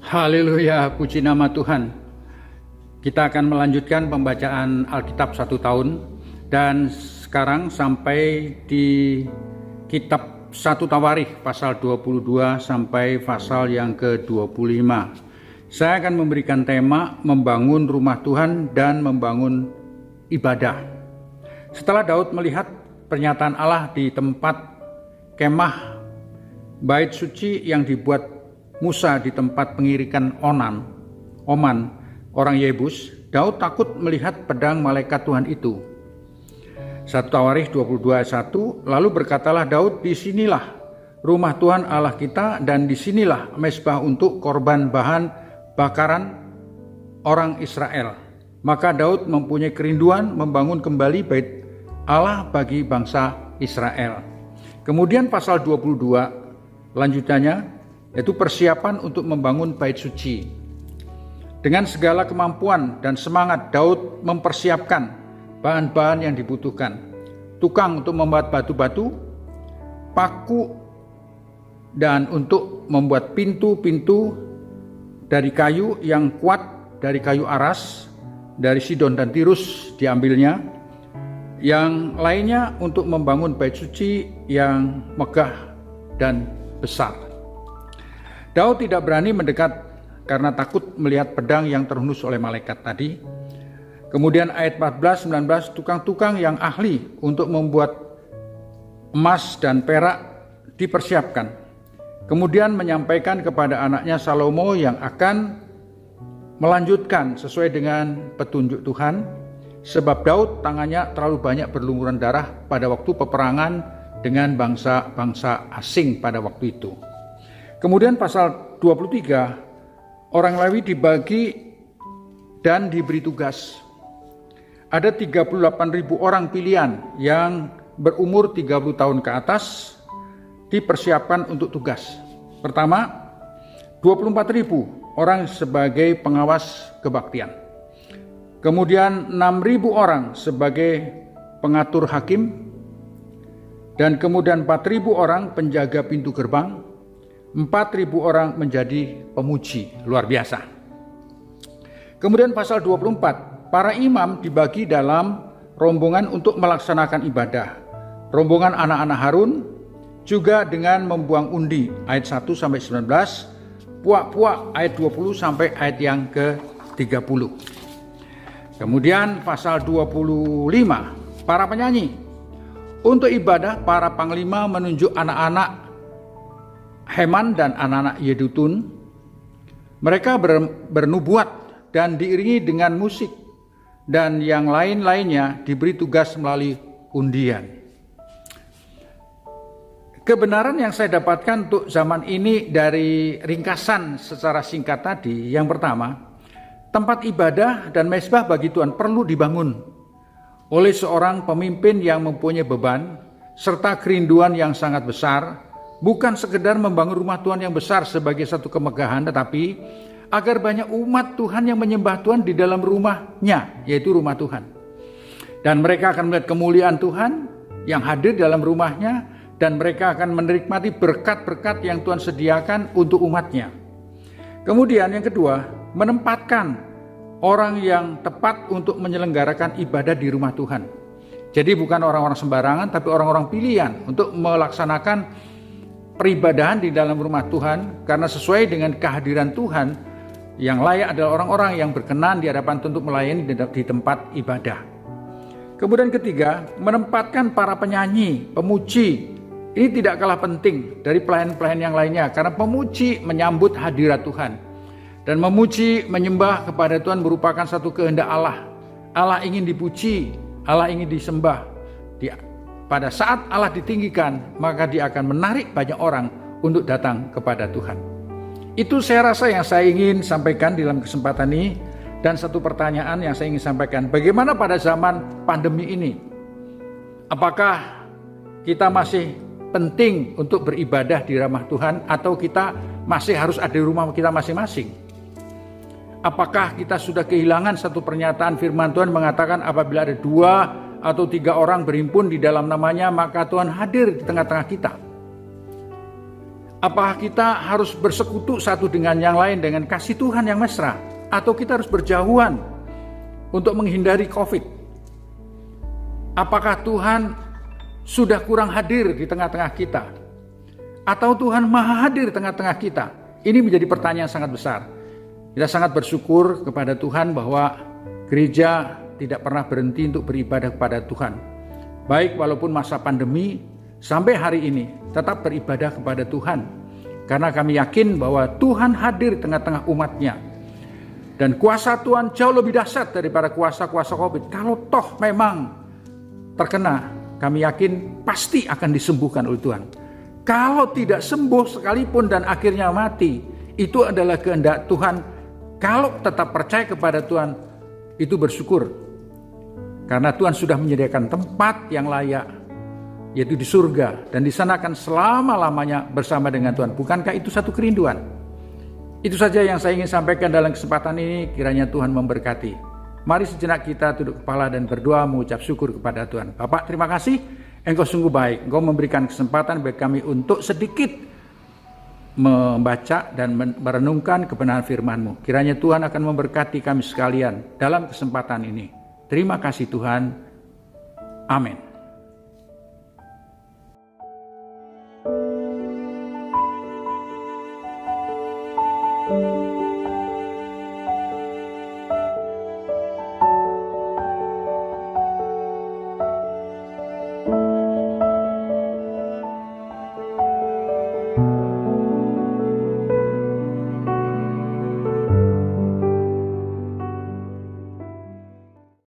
Haleluya, puji nama Tuhan. Kita akan melanjutkan pembacaan Alkitab 1 tahun dan sekarang sampai di kitab 1 Tawarikh pasal 22 sampai pasal yang ke-25. Saya akan memberikan tema membangun rumah Tuhan dan membangun ibadah. Setelah Daud melihat pernyataan Allah di tempat kemah bait suci yang dibuat Musa di tempat pengirikan Oman, orang Yebus, Daud takut melihat pedang malaikat Tuhan itu. 1 Tawarikh 22:1, lalu berkatalah Daud, disinilah rumah Tuhan Allah kita dan disinilah mezbah untuk korban bahan bakaran orang Israel. Maka Daud mempunyai kerinduan membangun kembali bait Allah bagi bangsa Israel. Kemudian pasal 22 lanjutannya, yaitu persiapan untuk membangun bait suci. Dengan segala kemampuan dan semangat Daud mempersiapkan bahan-bahan yang dibutuhkan. Tukang untuk membuat batu-batu, paku, dan untuk membuat pintu-pintu dari kayu yang kuat, dari kayu aras, dari Sidon dan Tirus diambilnya. Yang lainnya untuk membangun bait suci yang megah dan besar. Daud tidak berani mendekat karena takut melihat pedang yang terhunus oleh malaikat tadi. Kemudian ayat 14-19, tukang-tukang yang ahli untuk membuat emas dan perak dipersiapkan. Kemudian menyampaikan kepada anaknya Salomo yang akan melanjutkan sesuai dengan petunjuk Tuhan. Sebab Daud tangannya terlalu banyak berlumuran darah pada waktu peperangan dengan bangsa-bangsa asing pada waktu itu. Kemudian pasal 23, orang Lewi dibagi dan diberi tugas. Ada 38.000 orang pilihan yang berumur 30 tahun ke atas dipersiapkan untuk tugas. Pertama, 24.000 orang sebagai pengawas kebaktian. Kemudian 6.000 orang sebagai pengatur hakim. Dan kemudian 4.000 orang penjaga pintu gerbang. 4.000 orang menjadi pemuji, luar biasa. Kemudian pasal 24, para imam dibagi dalam rombongan untuk melaksanakan ibadah. Rombongan anak-anak Harun juga dengan membuang undi, ayat 1-19, puak-puak ayat 20 sampai ayat yang ke-30. Kemudian pasal 25, para penyanyi. Untuk ibadah, para panglima menunjuk anak-anak Heman dan anak-anak Yedutun. Mereka bernubuat dan diiringi dengan musik, dan yang lain-lainnya diberi tugas melalui undian. Kebenaran yang saya dapatkan untuk zaman ini dari ringkasan secara singkat tadi, yang pertama, tempat ibadah dan mezbah bagi Tuhan perlu dibangun oleh seorang pemimpin yang mempunyai beban serta kerinduan yang sangat besar. Bukan sekedar membangun rumah Tuhan yang besar sebagai satu kemegahan, tetapi agar banyak umat Tuhan yang menyembah Tuhan di dalam rumahnya, yaitu rumah Tuhan. Dan mereka akan melihat kemuliaan Tuhan yang hadir dalam rumahnya, dan mereka akan menikmati berkat-berkat yang Tuhan sediakan untuk umatnya. Kemudian yang kedua, menempatkan orang yang tepat untuk menyelenggarakan ibadah di rumah Tuhan. Jadi bukan orang-orang sembarangan, tapi orang-orang pilihan untuk melaksanakan peribadahan di dalam rumah Tuhan, karena sesuai dengan kehadiran Tuhan yang layak adalah orang-orang yang berkenan di hadapan Tuhan untuk melayani di tempat ibadah. Kemudian ketiga, menempatkan para penyanyi, pemuji. Ini tidak kalah penting dari pelayan-pelayan yang lainnya, karena pemuji menyambut hadirat Tuhan. Dan memuji, menyembah kepada Tuhan merupakan satu kehendak Allah. Allah ingin dipuji, Allah ingin disembah. Pada saat Allah ditinggikan, maka dia akan menarik banyak orang untuk datang kepada Tuhan. Itu saya rasa yang saya ingin sampaikan dalam kesempatan ini. Dan satu pertanyaan yang saya ingin sampaikan, bagaimana pada zaman pandemi ini? Apakah kita masih penting untuk beribadah di rumah Tuhan, atau kita masih harus ada di rumah kita masing-masing? Apakah kita sudah kehilangan satu pernyataan firman Tuhan mengatakan apabila ada 2 atau 3 orang berhimpun di dalam namanya, maka Tuhan hadir di tengah-tengah kita? Apakah kita harus bersekutu satu dengan yang lain dengan kasih Tuhan yang mesra? Atau kita harus berjauhan untuk menghindari COVID? Apakah Tuhan sudah kurang hadir di tengah-tengah kita? Atau Tuhan maha hadir di tengah-tengah kita? Ini menjadi pertanyaan yang sangat besar. Kita sangat bersyukur kepada Tuhan bahwa gereja tidak pernah berhenti untuk beribadah kepada Tuhan. Baik walaupun masa pandemi, sampai hari ini tetap beribadah kepada Tuhan. Karena kami yakin bahwa Tuhan hadir di tengah-tengah umatnya. Dan kuasa Tuhan jauh lebih dahsyat daripada kuasa-kuasa COVID. Kalau toh memang terkena, kami yakin pasti akan disembuhkan oleh Tuhan. Kalau tidak sembuh sekalipun dan akhirnya mati, itu adalah kehendak Tuhan. Kalau tetap percaya kepada Tuhan, itu bersyukur. Karena Tuhan sudah menyediakan tempat yang layak, yaitu di surga. Dan di sana akan selama-lamanya bersama dengan Tuhan. Bukankah itu satu kerinduan? Itu saja yang saya ingin sampaikan dalam kesempatan ini. Kiranya Tuhan memberkati. Mari sejenak kita tunduk kepala dan berdoa mengucap syukur kepada Tuhan. Bapak, terima kasih. Engkau sungguh baik. Engkau memberikan kesempatan bagi kami untuk sedikit membaca dan merenungkan kebenaran firman-Mu. Kiranya Tuhan akan memberkati kami sekalian dalam kesempatan ini. Terima kasih Tuhan. Amin.